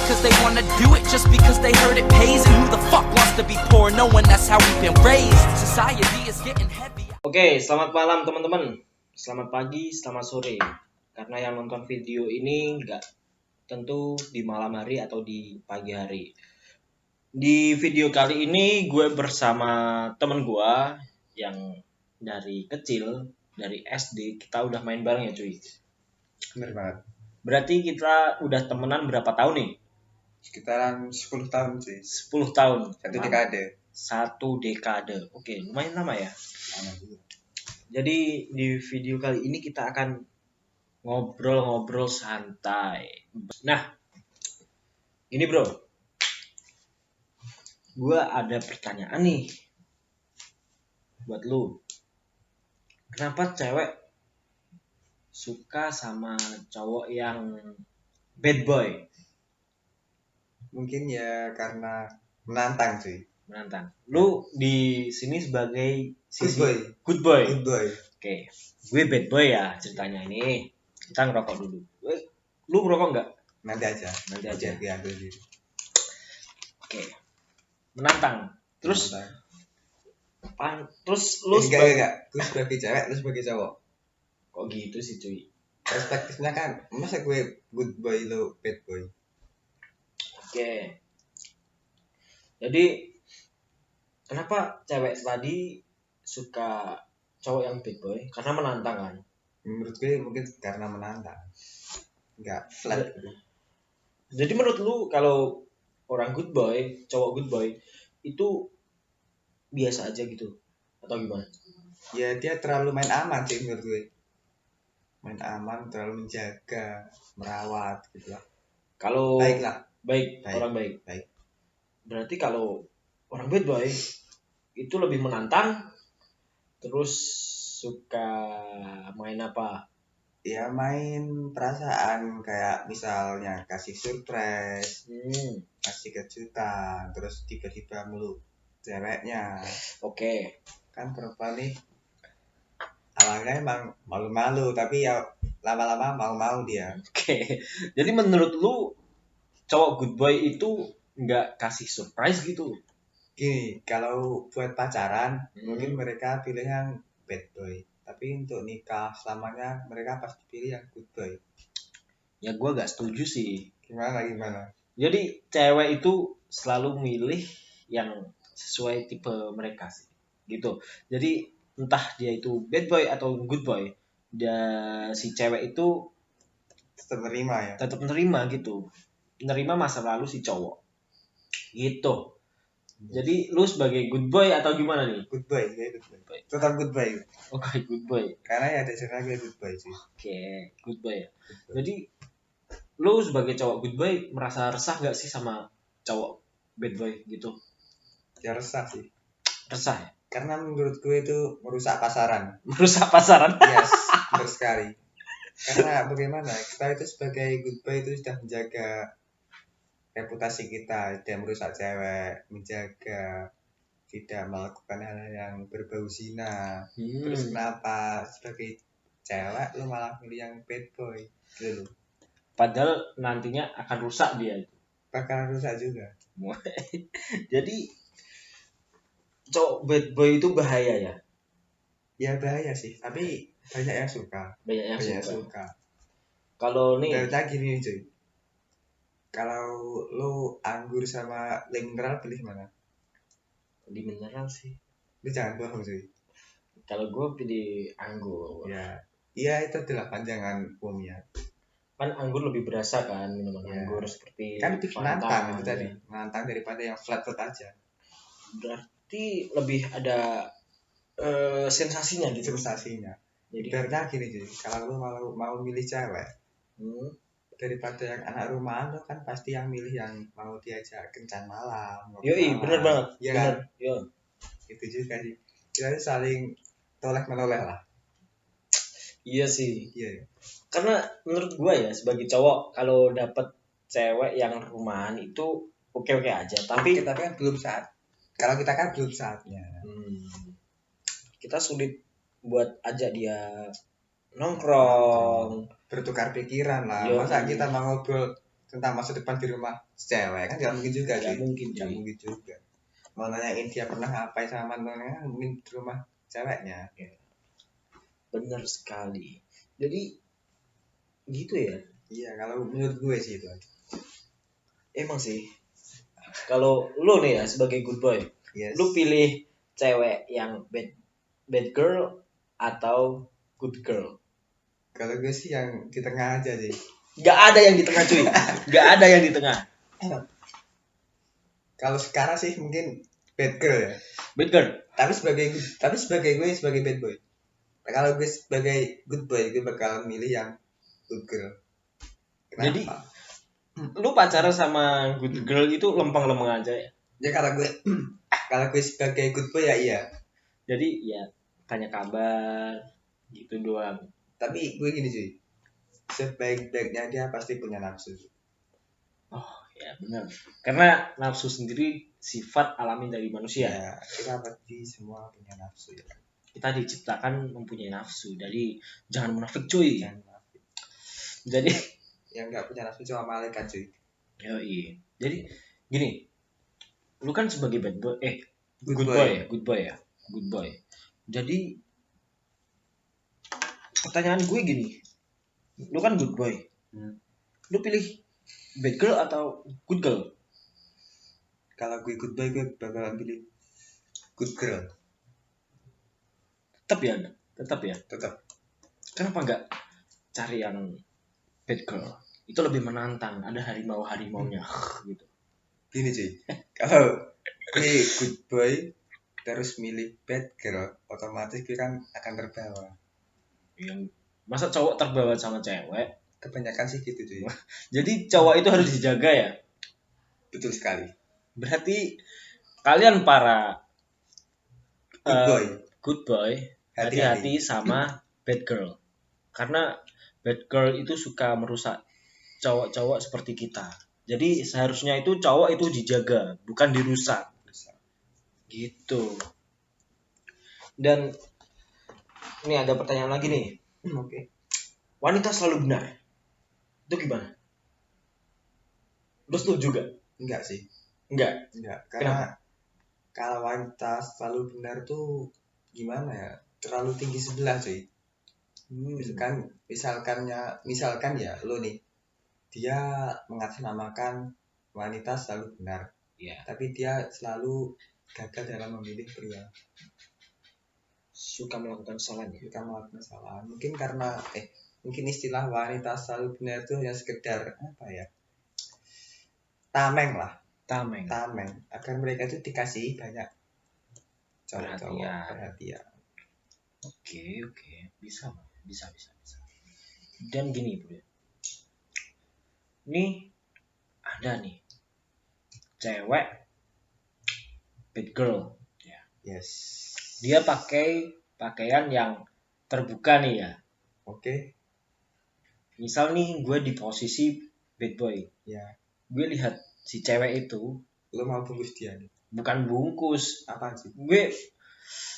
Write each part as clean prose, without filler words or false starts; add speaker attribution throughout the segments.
Speaker 1: cause they wanna do it just because they heard it pays. And who the fuck wants to be poor knowing that's how we've been raised? Society is getting heavy.
Speaker 2: Oke, selamat malam teman-teman. Selamat pagi, selamat sore. Karena yang nonton video ini nggak tentu di malam hari atau di pagi hari. Di video kali ini gue bersama temen gue yang dari kecil, dari SD kita udah main bareng ya cuy.
Speaker 3: Bener banget.
Speaker 2: Berarti kita udah temenan berapa tahun nih?
Speaker 3: Sekitaran 10 tahun sih.
Speaker 2: 10 tahun.
Speaker 3: Satu dekade.
Speaker 2: Satu dekade. Oke, lumayan lama ya.
Speaker 3: Lama juga.
Speaker 2: Jadi di video kali ini kita akan ngobrol-ngobrol santai. Nah, gini bro. Gua ada pertanyaan nih buat lu. Kenapa cewek suka sama cowok yang bad boy?
Speaker 3: Mungkin ya karena menantang sih.
Speaker 2: Menantang. Lu di sini sebagai
Speaker 3: Good boy.
Speaker 2: Good boy.
Speaker 3: Good boy.
Speaker 2: Oke. Gue bad boy ya ceritanya ini. Kita ngerokok dulu. Lu ngerokok nggak?
Speaker 3: Nanti aja.
Speaker 2: Nanti aja.
Speaker 3: Ya, ambil diri.
Speaker 2: Oke. Menantang. Terus
Speaker 3: Menantang.
Speaker 2: terus lu
Speaker 3: enggak. Gue sebagai cewek, lu sebagai cowok.
Speaker 2: kok gitu sih cuy?
Speaker 3: Perspektifnya kan, masa gue good boy, lu bad boy?
Speaker 2: Oke. Jadi kenapa cewek tadi suka cowok yang bad boy? Karena menantang kan?
Speaker 3: Menurut gue mungkin karena menantang. Enggak flat gitu.
Speaker 2: Jadi menurut lu kalau orang good boy, cowok good boy itu biasa aja gitu atau gimana?
Speaker 3: Ya dia terlalu main aman sih menurut gue. Main aman, terlalu menjaga, merawat gitu lah.
Speaker 2: Kalau
Speaker 3: Baiklah.
Speaker 2: baik,
Speaker 3: Baik.
Speaker 2: orang baik.
Speaker 3: Baik.
Speaker 2: Berarti kalau orang bad boy itu lebih menantang, terus suka main apa?
Speaker 3: Ya main perasaan kayak misalnya kasih surprise, kasih kejutan, terus tiba-tiba meluk ceweknya.
Speaker 2: Oke.
Speaker 3: Kan perempuan nih awalnya emang malu-malu, tapi ya lama-lama mau-mau dia.
Speaker 2: Oke. Jadi menurut lu cowok good boy itu nggak kasih surprise gitu?
Speaker 3: Gini, kalau buat pacaran mungkin mereka pilih yang bad boy, tapi untuk nikah selamanya mereka pasti pilih yang good boy.
Speaker 2: Ya gue nggak setuju sih.
Speaker 3: Gimana?
Speaker 2: Jadi cewek itu selalu milih yang sesuai tipe mereka sih, gitu. Jadi entah dia itu bad boy atau good boy, si cewek itu
Speaker 3: Tetap menerima ya.
Speaker 2: tetap menerima gitu, menerima masa lalu si cowok, gitu. Jadi lu sebagai good boy atau gimana nih?
Speaker 3: Good boy, ya good boy. Tetap good boy.
Speaker 2: Oke, good boy.
Speaker 3: Karena ya dasarnya gue good boy sih.
Speaker 2: Oke, good boy ya.
Speaker 3: Good boy.
Speaker 2: Jadi lu sebagai cowok good boy merasa resah gak sih sama cowok bad boy gitu?
Speaker 3: Ya resah sih.
Speaker 2: Resah ya?
Speaker 3: Karena menurut gue itu merusak pasaran.
Speaker 2: Merusak pasaran?
Speaker 3: Yes, benar sekali. Karena bagaimana, kita itu sebagai good boy itu sudah menjaga reputasi kita, tidak merusak cewek, menjaga tidak melakukan hal yang berbau zina. Terus kenapa sebagai cewek lu malah milih yang bad boy gitu?
Speaker 2: Padahal nantinya akan rusak dia.
Speaker 3: Bakal rusak juga.
Speaker 2: Jadi cowok bad boy itu bahaya ya?
Speaker 3: Ya bahaya sih, tapi banyak yang suka.
Speaker 2: Banyak yang
Speaker 3: Banyak
Speaker 2: suka.
Speaker 3: suka.
Speaker 2: Kalau nih,
Speaker 3: Dari gini cuy. Kalau lu anggur sama le mineral pilih mana?
Speaker 2: di mineral sih.
Speaker 3: Lu jangan bohong cuy.
Speaker 2: Kalau gue pilih anggur.
Speaker 3: Ya, iya itu adalah panjangan umumnya.
Speaker 2: Kan anggur lebih berasa kan, minuman
Speaker 3: Ya.
Speaker 2: anggur seperti
Speaker 3: Kan lebih
Speaker 2: Fanta,
Speaker 3: menantang itu
Speaker 2: ya.
Speaker 3: tadi, menantang daripada yang flat aja.
Speaker 2: Berarti lebih ada sensasinya gitu.
Speaker 3: Sensasinya.
Speaker 2: Jadi
Speaker 3: Ibaratnya gini cuy, kalau lu mau milih cewek daripada yang anak rumahan lu kan pasti yang milih yang mau diajak kencan malam.
Speaker 2: yoi, bener banget.
Speaker 3: Iya
Speaker 2: Bener.
Speaker 3: kan?
Speaker 2: Yo.
Speaker 3: Itu juga sih. Kita itu saling tolek menoleh lah.
Speaker 2: Iya sih.
Speaker 3: Iya.
Speaker 2: Karena menurut gue ya sebagai cowok kalau dapet cewek yang rumahan itu oke-oke aja. Tapi
Speaker 3: Tapi kan belum saat. Kalau kita kan belum saatnya.
Speaker 2: kita sulit buat ajak dia nongkrong.
Speaker 3: Bertukar pikiran lah.
Speaker 2: Yo.
Speaker 3: Masa kita mau ngobrol tentang masa depan di rumah cewek kan nggak mungkin juga
Speaker 2: Nggak
Speaker 3: sih.
Speaker 2: mungkin,
Speaker 3: Nggak
Speaker 2: cuy.
Speaker 3: mungkin juga. Mau nanyain dia pernah ngapain sama mantannya mungkin di rumah ceweknya.
Speaker 2: Bener sekali. Jadi gitu ya.
Speaker 3: Iya kalau menurut gue sih itu.
Speaker 2: Emang sih. Kalau lu nih ya sebagai good boy,
Speaker 3: Yes.
Speaker 2: lu pilih cewek yang bad girl atau good girl?
Speaker 3: Kalau gue sih yang di tengah aja sih.
Speaker 2: Gak ada yang di tengah, cuy. Gak ada yang di tengah.
Speaker 3: Kalau sekarang sih mungkin bad girl ya.
Speaker 2: Bad girl.
Speaker 3: Tapi sebagai gue sebagai bad boy. Nah, kalau gue sebagai good boy gue bakal milih yang good girl. Kenapa?
Speaker 2: Jadi lu pacaran sama good girl itu lempeng-lempeng aja ya.
Speaker 3: Ya kalau gue sebagai good boy ya iya.
Speaker 2: Jadi ya tanya kabar gitu doang.
Speaker 3: Tapi gue gini cuy. Sebaik-baiknya dia pasti punya nafsu.
Speaker 2: Oh ya benar. Karena nafsu sendiri sifat alami dari manusia.
Speaker 3: Ya, kita pasti semua punya nafsu ya.
Speaker 2: Kita diciptakan mempunyai nafsu. Jadi jangan munafik, cuy.
Speaker 3: Jangan munafik.
Speaker 2: Jadi
Speaker 3: Yang nggak punya nafsu cuma malaikat cuy.
Speaker 2: yoi. Jadi gini, lu kan sebagai bad boy,
Speaker 3: Good
Speaker 2: good boy ya. Good boy. Jadi pertanyaan gue gini, lu kan good boy. Lu pilih bad girl atau good girl?
Speaker 3: Kalau gue good boy gue bakalan pilih good girl.
Speaker 2: Tetap ya.
Speaker 3: Tetap.
Speaker 2: Kenapa nggak cari yang bad girl? Itu lebih menantang. Ada harimau-harimaunya gitu.
Speaker 3: Gini cuy. Kalau gue good boy terus milih bad girl, otomatis gue kan akan terbawa.
Speaker 2: Yang masa cowok terbawa sama cewek?
Speaker 3: Kebanyakan sih gitu cuy.
Speaker 2: Jadi cowok itu harus dijaga ya.
Speaker 3: Betul sekali.
Speaker 2: Berarti kalian para
Speaker 3: Good boy.
Speaker 2: good boy hati-hati sama bad girl. Karena bad girl itu suka merusak cowok-cowok seperti kita. Jadi seharusnya itu cowok itu dijaga, bukan dirusak. Gitu. Dan ini ada pertanyaan lagi nih.
Speaker 3: Oke.
Speaker 2: Wanita selalu benar. Itu gimana? Lu setuju gak?
Speaker 3: Enggak sih.
Speaker 2: Enggak.
Speaker 3: Karena kalau wanita selalu benar tuh gimana ya? Terlalu tinggi sebelah cuy. Misalkan ya lo nih, dia mengatasnamakan wanita selalu benar,
Speaker 2: Iya.
Speaker 3: tapi dia selalu gagal dalam memilih pria.
Speaker 2: Suka melakukan kesalahan ya?
Speaker 3: Kita melakukan kesalahan. Mungkin istilah wanita selalu benar itu hanya sekedar apa ya? Tameng lah.
Speaker 2: Tameng.
Speaker 3: Agar mereka itu dikasih banyak cowok-cowok perhatian.
Speaker 2: Oke. Bisa. Dan gini bro. Ini ada nih cewek bad girl ya.
Speaker 3: Yes.
Speaker 2: Dia pakai pakaian yang terbuka nih ya.
Speaker 3: Oke.
Speaker 2: Misal nih gue di posisi bad boy.
Speaker 3: Ya.
Speaker 2: Gue lihat si cewek itu.
Speaker 3: Lo mau bungkus dia nih?
Speaker 2: Bukan bungkus.
Speaker 3: Apa sih?
Speaker 2: Gue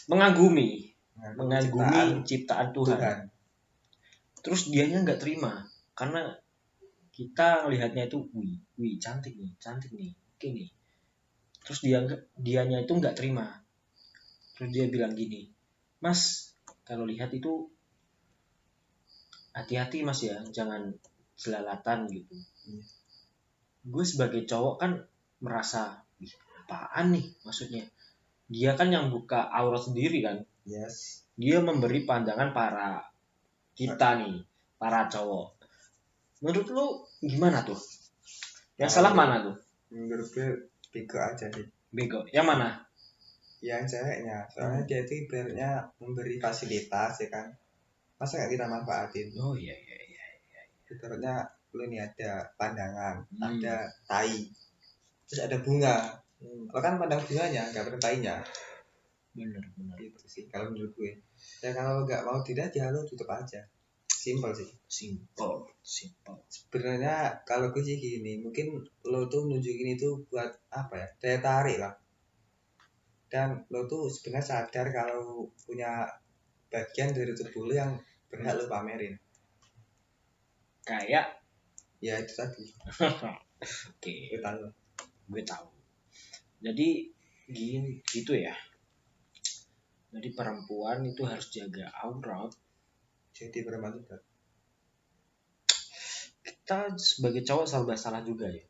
Speaker 2: mengagumi
Speaker 3: Ciptaan
Speaker 2: ciptaan Tuhan. Terus dianya nggak terima karena kita lihatnya itu, wih cantik nih, oke nih. Terus dianya itu nggak terima. Terus dia bilang gini, Mas, kalau lihat itu hati-hati Mas ya, jangan jelalatan gitu. Gue sebagai cowok kan merasa, apaan nih maksudnya? Dia kan yang buka aurat sendiri kan.
Speaker 3: Yes.
Speaker 2: Dia memberi pandangan kita nih, para cowok. Menurut lu gimana tuh? Yang salah mana tuh?
Speaker 3: Menurut gue bego aja sih.
Speaker 2: Bego. Yang mana?
Speaker 3: Yang ceweknya. Soalnya dia itu ibaratnya memberi fasilitas ya kan. Masa nggak kita manfaatin?
Speaker 2: Oh iya.
Speaker 3: Ibaratnya lu nih ada pandangan, ada tai, terus ada bunga. Lo kan pandang bunganya, nggak pandang tainya.
Speaker 2: Bener.
Speaker 3: Gitu sih kalau menurut gue. Ya kalau nggak mau tidak ya lo tutup aja. Simple sih.
Speaker 2: Simple.
Speaker 3: Sebenarnya kalau gue sih gini, mungkin lo tuh nunjukin itu buat apa ya? Daya tarik lah. Dan lo tuh sebenarnya sadar kalau punya bagian dari tubuh lo yang berhak lo pamerin.
Speaker 2: Kayak
Speaker 3: Ya itu tadi.
Speaker 2: Oke,
Speaker 3: Gue tahu.
Speaker 2: gue tahu. Jadi gini gitu ya. Jadi perempuan itu harus jaga aurat.
Speaker 3: Jadi perempuan juga.
Speaker 2: Kita sebagai cowok serba salah juga ya.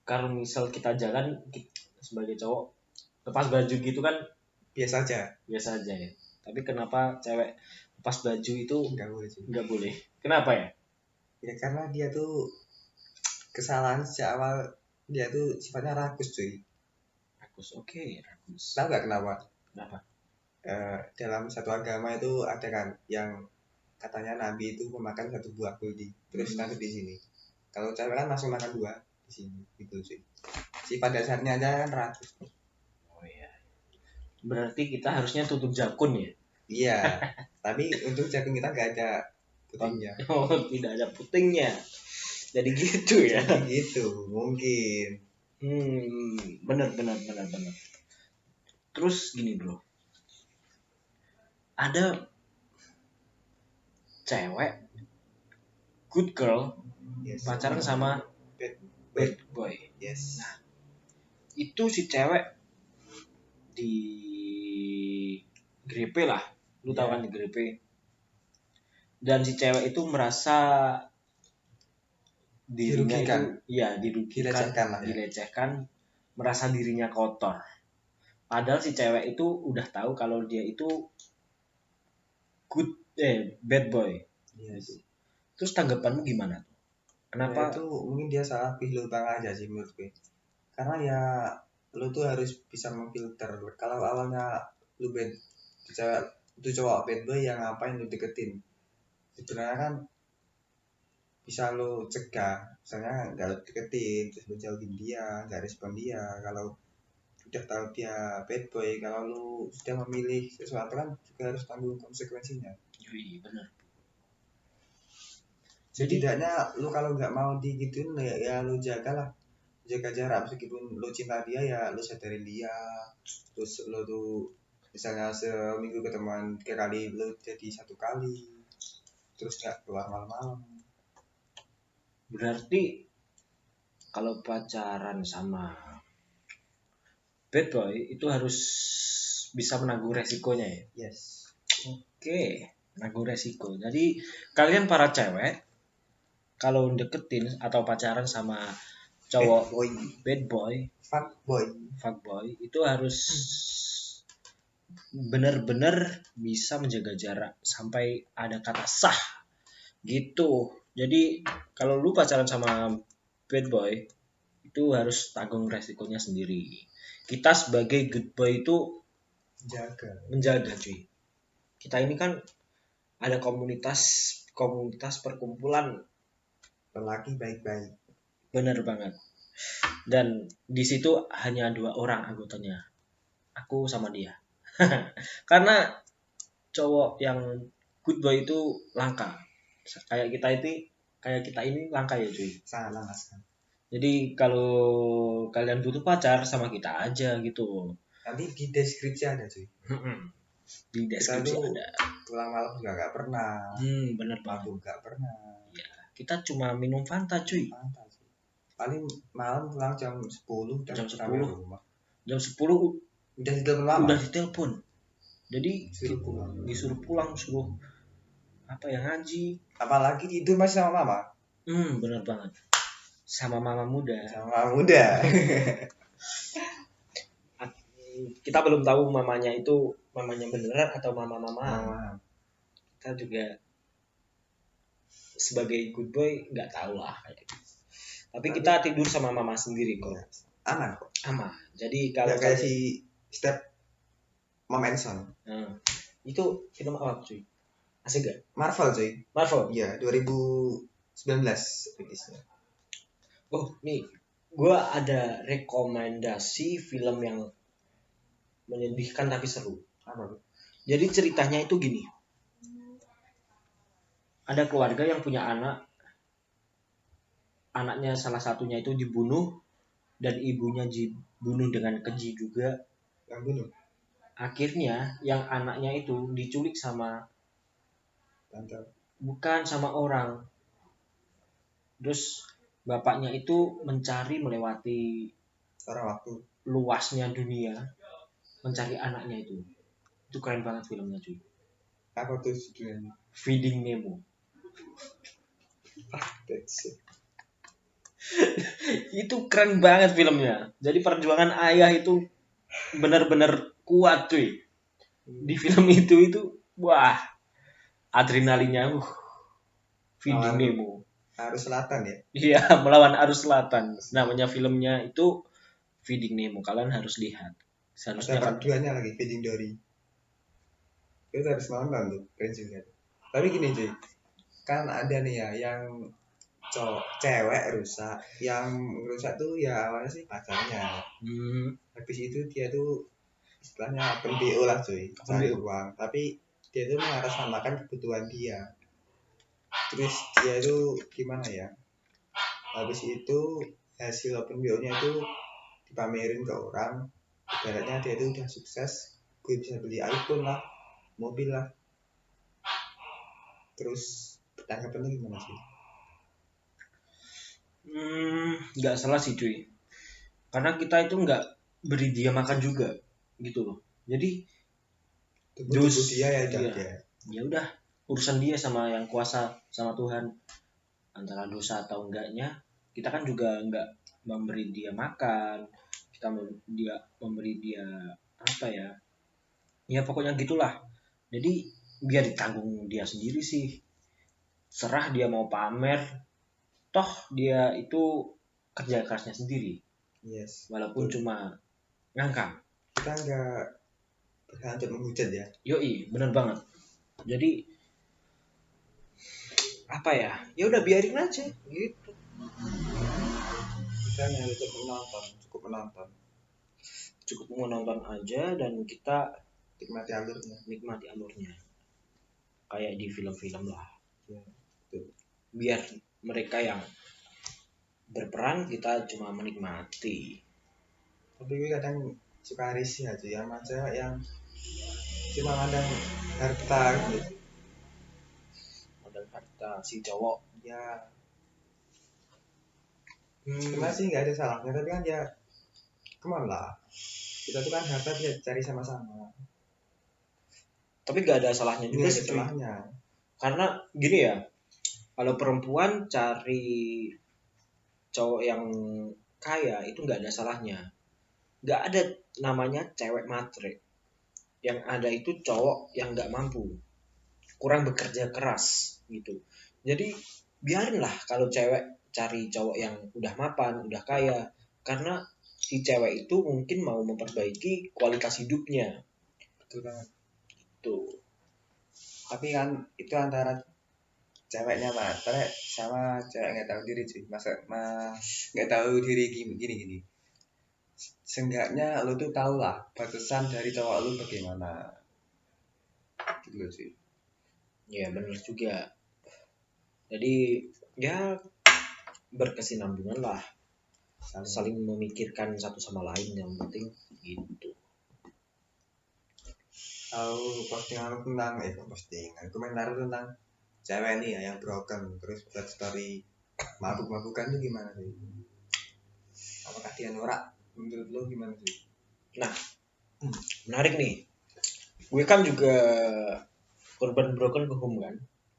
Speaker 2: Kalau misal kita jalan sebagai cowok lepas baju gitu kan
Speaker 3: Biasa aja.
Speaker 2: biasa aja ya. Tapi kenapa cewek lepas baju itu
Speaker 3: Enggak boleh sih.
Speaker 2: nggak boleh? Kenapa ya?
Speaker 3: Ya karena dia tuh kesalahan sejak awal, dia tuh sifatnya rakus cuy.
Speaker 2: Rakus, oke, rakus.
Speaker 3: Tahu nggak kenapa?
Speaker 2: Kenapa?
Speaker 3: Dalam satu agama itu ada kan yang katanya Nabi itu memakan satu buah kuldi, terus taruh di sini. Kalau cewek kan langsung makan dua di sini, gitu sih. Sifat dasarnya aja kan rakus.
Speaker 2: Oh iya. Berarti kita harusnya tutup jakun ya?
Speaker 3: Iya, tapi untuk jakun kita nggak ada putingnya.
Speaker 2: Oh, tidak ada putingnya. Jadi gitu ya.
Speaker 3: Jadi gitu, mungkin.
Speaker 2: Benar. Terus gini bro, ada cewek good girl
Speaker 3: Yes.
Speaker 2: pacaran sama bad boy.
Speaker 3: Yes.
Speaker 2: Itu si cewek di grepe lah, lu tahu kan di grepe. Dan si cewek itu merasa dirinya
Speaker 3: Dirugikan.
Speaker 2: itu ya dirugikan,
Speaker 3: Dilecehkan lah ya.
Speaker 2: dilecehkan, merasa dirinya kotor. Padahal si cewek itu udah tahu kalau dia itu bad boy.
Speaker 3: Yes.
Speaker 2: Terus tanggapanmu gimana? Kenapa?
Speaker 3: Ya, itu mungkin dia salah pilih lubang aja sih menurut gue. Karena ya lu tuh harus bisa memfilter. Kalau awalnya lu cowok bad boy yang ngapain lu deketin? Sebenarnya kan bisa lu cegah, misalnya nggak lu deketin, terus lu jauhin dia, nggak respon dia. Kalau udah tahu dia bad boy, kalau lu sudah memilih sesuatu kan juga harus tanggung konsekuensinya.
Speaker 2: Yui, bener.
Speaker 3: Jadi setidaknya lu kalau nggak mau digituin ya lu jaga jarak, meskipun lu cinta dia ya lu sadarin dia, terus lu tuh misalnya seminggu ketemuan 3 kali lu jadi 1 kali, terus nggak keluar malam-malam.
Speaker 2: Berarti kalau pacaran sama bad boy itu harus bisa menanggung resikonya ya.
Speaker 3: Yes.
Speaker 2: Oke, menanggung resiko. Jadi kalian para cewek kalau deketin atau pacaran sama cowok bad boy, fuck boy itu harus benar-benar bisa menjaga jarak sampai ada kata sah gitu. Jadi kalau lu pacaran sama bad boy itu harus tanggung resikonya sendiri. Kita sebagai good boy itu menjaga cuy. Kita ini kan ada komunitas perkumpulan
Speaker 3: lelaki baik-baik.
Speaker 2: Bener banget. Dan di situ hanya 2 orang anggotanya, aku sama dia. Karena cowok yang good boy itu langka. Kayak kita ini langka ya cuy.
Speaker 3: Sangat langka.
Speaker 2: Jadi kalau kalian butuh pacar sama kita aja gitu.
Speaker 3: Nanti di deskripsi ada cuy.
Speaker 2: Di deskripsi
Speaker 3: kita
Speaker 2: ada.
Speaker 3: Pulang malam juga nggak pernah.
Speaker 2: Bener banget.
Speaker 3: Mabuk nggak pernah.
Speaker 2: Ya, kita cuma minum Fanta cuy.
Speaker 3: Paling malam pulang jam 10
Speaker 2: jam 10
Speaker 3: rumah.
Speaker 2: Jam 10
Speaker 3: udah ditelepon
Speaker 2: udah ditelepon. Jadi disuruh pulang, suruh apa ya, ngaji.
Speaker 3: Apalagi tidur masih sama mama.
Speaker 2: Bener banget. Sama mama muda. Kita belum tahu mamanya itu mamanya beneran atau mama. Kita juga sebagai good boy nggak tahu lah kayak gitu. Tapi kita tidur sama mama sendiri kok.
Speaker 3: Aman kok.
Speaker 2: Aman. Jadi kalau
Speaker 3: kayak si Step Mom Enson.
Speaker 2: Itu film apa cuy? Asik gak?
Speaker 3: Marvel cuy.
Speaker 2: Marvel?
Speaker 3: Iya, 2019 rilisnya.
Speaker 2: Oh, nih. Gue ada rekomendasi film yang menyedihkan tapi seru.
Speaker 3: Apa?
Speaker 2: Jadi ceritanya itu gini. Ada keluarga yang punya anak. Anaknya salah satunya itu dibunuh. Dan ibunya dibunuh dengan keji juga.
Speaker 3: Yang bunuh?
Speaker 2: Akhirnya yang anaknya itu diculik sama
Speaker 3: tante.
Speaker 2: Bukan sama orang. Terus bapaknya itu mencari melewati
Speaker 3: Orang waktu.
Speaker 2: luasnya dunia mencari anaknya itu. Itu keren banget filmnya cuy.
Speaker 3: Apa tuh judulnya?
Speaker 2: Feeding Nemo.
Speaker 3: That's it.
Speaker 2: Itu keren banget filmnya. Jadi perjuangan ayah itu benar-benar kuat cuy. Di film itu wah, adrenalinnya Feeding Nemo.
Speaker 3: Arus selatan ya.
Speaker 2: Iya, melawan arus selatan. Namanya filmnya itu Feeding Nemo. Kalian harus lihat.
Speaker 3: Ada
Speaker 2: Seharusnya
Speaker 3: part 2-nya lagi, Feeding Dory. Kita harus nonton tuh, keren juga. Tapi gini cuy, kan ada nih ya yang cewek rusak, yang rusak tuh ya awalnya sih pacarnya. Habis itu dia tuh istilahnya open BO lah cuy, cari uang. Tapi dia tuh mengatasnamakan kebutuhan dia. Terus dia itu gimana ya? Habis itu hasil open BO-nya itu dipamerin ke orang. Ibaratnya dia itu udah sukses, gue bisa beli iPhone lah, mobil lah. Terus tanggapannya gimana sih?
Speaker 2: Nggak salah sih cuy. Karena kita itu nggak beri dia makan juga, gitu loh. Jadi
Speaker 3: Tubuh dia ya udah dia.
Speaker 2: Ya udah, urusan dia sama yang kuasa, sama Tuhan. Antara dosa atau enggaknya, kita kan juga nggak memberi dia makan, kita memberi dia apa ya? Ya pokoknya gitulah. Jadi biar ditanggung dia sendiri sih. Serah dia mau pamer, toh dia itu kerja kerasnya sendiri.
Speaker 3: Yes.
Speaker 2: Walaupun cuma ngangkang.
Speaker 3: Kita nggak berhak untuk menghujat ya.
Speaker 2: Yoi, bener banget. Jadi apa ya? Ya udah biarin aja gitu.
Speaker 3: Kita hanya untuk menonton,
Speaker 2: Cukup menonton aja dan kita
Speaker 3: nikmati alurnya.
Speaker 2: Kayak di film-film lah.
Speaker 3: Ya, betul.
Speaker 2: Biar mereka yang berperan, kita cuma menikmati.
Speaker 3: Tapi gue kadang suka risih aja yang macam yang cuma mandang harta gitu.
Speaker 2: Modal harta si cowok
Speaker 3: Ya. Cuma sih nggak ada salahnya, tapi kan ya come on lah. Kita tuh kan harta dia cari sama-sama.
Speaker 2: Tapi gak ada salahnya juga
Speaker 3: Nggak
Speaker 2: sih
Speaker 3: ada
Speaker 2: cuy.
Speaker 3: salahnya.
Speaker 2: Karena gini ya, kalau perempuan cari cowok yang kaya itu gak ada salahnya. Gak ada namanya cewek matre. Yang ada itu cowok yang gak mampu, kurang bekerja keras gitu. Jadi biarinlah kalau cewek cari cowok yang udah mapan, udah kaya. Karena si cewek itu mungkin mau memperbaiki kualitas hidupnya.
Speaker 3: Betul banget.
Speaker 2: Tuh.
Speaker 3: Tapi kan itu antara ceweknya matre sama cewek nggak tahu diri cuy. Nggak tahu diri gini. Seenggaknya lu tuh tau lah batasan dari cowok lu bagaimana. Gitu cuy.
Speaker 2: Ya benar juga. Jadi ya berkesinambungan lah. Saling memikirkan satu sama lain, yang penting gitu.
Speaker 3: Tahu postingan komentar tentang cewek nih ya yang broken terus buat story mabuk-mabukan itu gimana sih? Apakah dia norak? Menurut lo gimana sih?
Speaker 2: Nah, menarik nih. Gue kan juga korban broken home kan.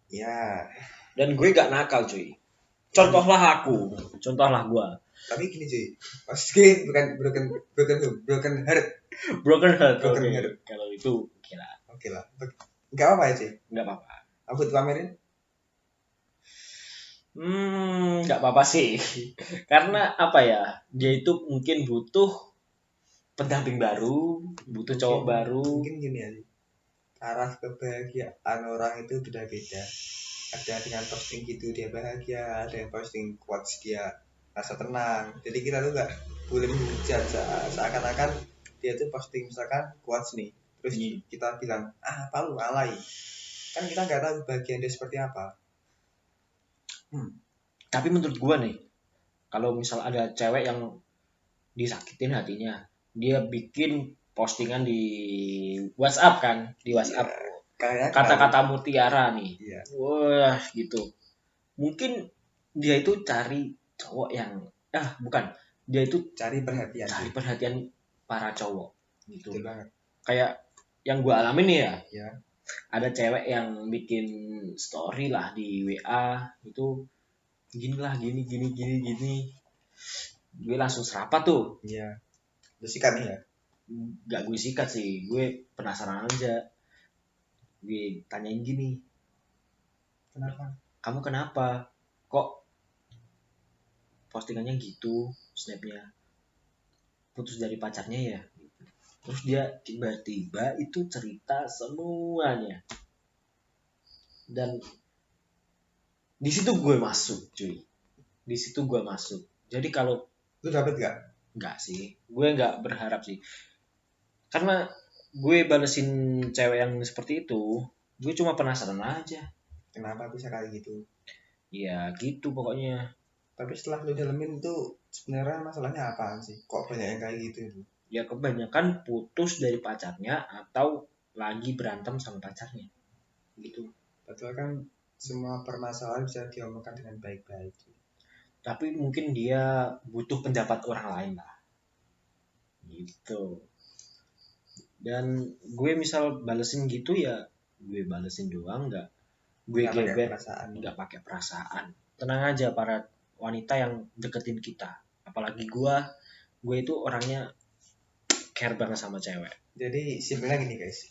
Speaker 3: Ya.
Speaker 2: Dan gue gak nakal cuy. Contohlah aku, contohlah gue.
Speaker 3: Tapi gini cuy, pasti bukan broken heart.
Speaker 2: Broken heart.
Speaker 3: Broken
Speaker 2: Okay.
Speaker 3: heart.
Speaker 2: Kalau itu kira.
Speaker 3: Oke lah. Enggak apa-apa ya cuy.
Speaker 2: Nggak apa-apa.
Speaker 3: Aku dipamerin.
Speaker 2: Nggak apa-apa sih. Karena apa ya? Dia itu mungkin butuh pendamping baru, butuh cowok baru.
Speaker 3: Mungkin gini aja. Arah kebahagiaan orang itu beda-beda. Ada dengan posting gitu dia bahagia, ada yang posting quotes dia rasa tenang. Jadi kita tuh nggak boleh menghujat seakan-akan dia tuh posting misalkan quotes nih, terus kita bilang apa lu alay. Kan kita nggak tahu bagian dia seperti apa.
Speaker 2: Tapi menurut gua nih, kalau misal ada cewek yang disakitin hatinya, dia bikin postingan di WhatsApp kan, di WhatsApp.
Speaker 3: Kayak
Speaker 2: Kata-kata mutiara nih.
Speaker 3: Iya.
Speaker 2: Wah, gitu. Mungkin dia itu cari cowok yang bukan, dia itu
Speaker 3: Cari perhatian.
Speaker 2: cari perhatian para cowok gitu.
Speaker 3: Betul banget.
Speaker 2: Kayak yang gue alamin nih ya,
Speaker 3: Ya.
Speaker 2: ada cewek yang bikin story lah di WA itu gini, gue langsung serapat tuh.
Speaker 3: Iya. Lu sikat nih ya.
Speaker 2: Gak gue sikat sih, gue penasaran aja. Gue tanyain gini,
Speaker 3: Kenapa?
Speaker 2: kamu kenapa kok postingannya gitu, snapnya putus dari pacarnya ya. Terus dia tiba-tiba itu cerita semuanya, dan di situ gue masuk cuy, di situ gue masuk. Jadi kalau
Speaker 3: Lu dapet gak?
Speaker 2: nggak sih, gue nggak berharap sih, karena gue balesin cewek yang seperti itu, gue cuma penasaran aja.
Speaker 3: Kenapa bisa kayak gitu?
Speaker 2: Ya gitu pokoknya.
Speaker 3: Tapi setelah lu dalemin tuh sebenarnya masalahnya apaan sih? Kok banyak yang kayak gitu?
Speaker 2: Ya kebanyakan putus dari pacarnya atau lagi berantem sama pacarnya gitu.
Speaker 3: Padahal kan semua permasalahan bisa diomongkan dengan baik-baik.
Speaker 2: Tapi mungkin dia butuh pendapat orang lain lah gitu. Dan gue misal balesin gitu ya gue balesin doang, nggak gue
Speaker 3: Nggak pakai
Speaker 2: gebet,
Speaker 3: perasaan.
Speaker 2: nggak pakai perasaan. Tenang aja para wanita yang deketin kita, apalagi gue itu orangnya care banget sama cewek.
Speaker 3: Jadi simpelnya gini guys,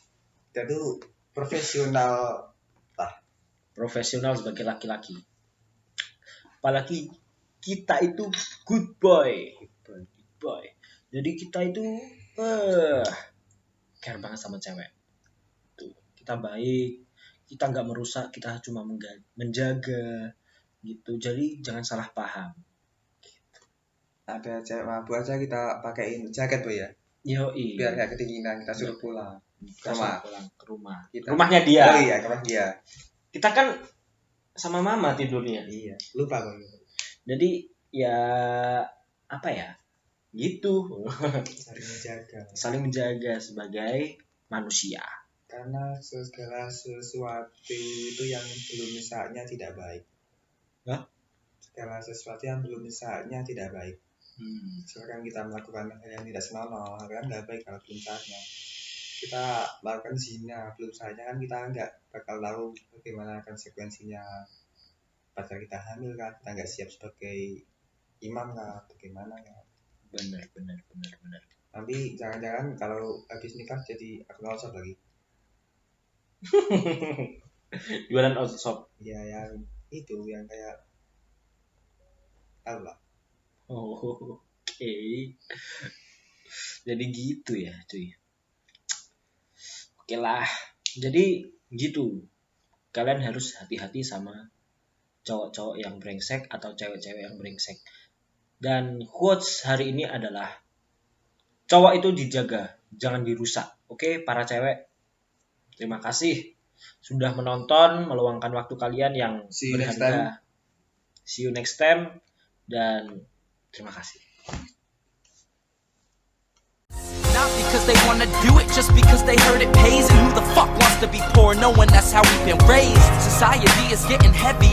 Speaker 3: kita tuh profesional.
Speaker 2: Profesional sebagai laki-laki, apalagi kita itu good boy. Jadi kita itu care banget sama cewek tuh. Kita baik, kita nggak merusak, kita cuma menjaga gitu. Jadi jangan salah paham.
Speaker 3: Ada cewek mabuk aja kita pakein jaket boy ya,
Speaker 2: Yoi,
Speaker 3: biar nggak kedinginan, kita suruh pulang.
Speaker 2: kita
Speaker 3: rumah.
Speaker 2: suruh pulang ke rumah.
Speaker 3: Kita-
Speaker 2: Rumahnya dia.
Speaker 3: Oh iya, rumah dia.
Speaker 2: Kita kan sama mama tidurnya.
Speaker 3: Iya, lupa boy.
Speaker 2: Jadi ya apa ya? Gitu.
Speaker 3: Saling menjaga.
Speaker 2: Saling menjaga sebagai manusia.
Speaker 3: Karena segala sesuatu itu yang belum misalnya tidak baik.
Speaker 2: Hah?
Speaker 3: Segala sesuatu yang belum misalnya tidak baik. Sekarang kita melakukan hal yang tidak senonoh, kan nggak baik kalau belum saatnya. Kita melakukan zina belum saatnya, kan kita nggak bakal tahu bagaimana konsekuensinya. Pacar kita hamil kan, kita nggak siap sebagai imam kan, bagaimana kan.
Speaker 2: Benar.
Speaker 3: Nanti jangan-jangan kalau habis nikah jadi akun shop lagi.
Speaker 2: Jualan outshop.
Speaker 3: Ya yang itu yang kayak tahu lah.
Speaker 2: Oke. Jadi gitu ya, cuy. Oke lah. Jadi gitu. Kalian harus hati-hati sama cowok-cowok yang brengsek atau cewek-cewek yang brengsek. Dan quotes hari ini adalah cowok itu dijaga, jangan dirusak. Oke, para cewek. Terima kasih sudah menonton, meluangkan waktu kalian yang
Speaker 3: See you next
Speaker 2: berharga. See you next time. Dan terima kasih.
Speaker 1: Not because they wanna do it, just because they heard it pays. And who the fuck wants to be poor knowing that's how we've been raised? Society is getting heavy.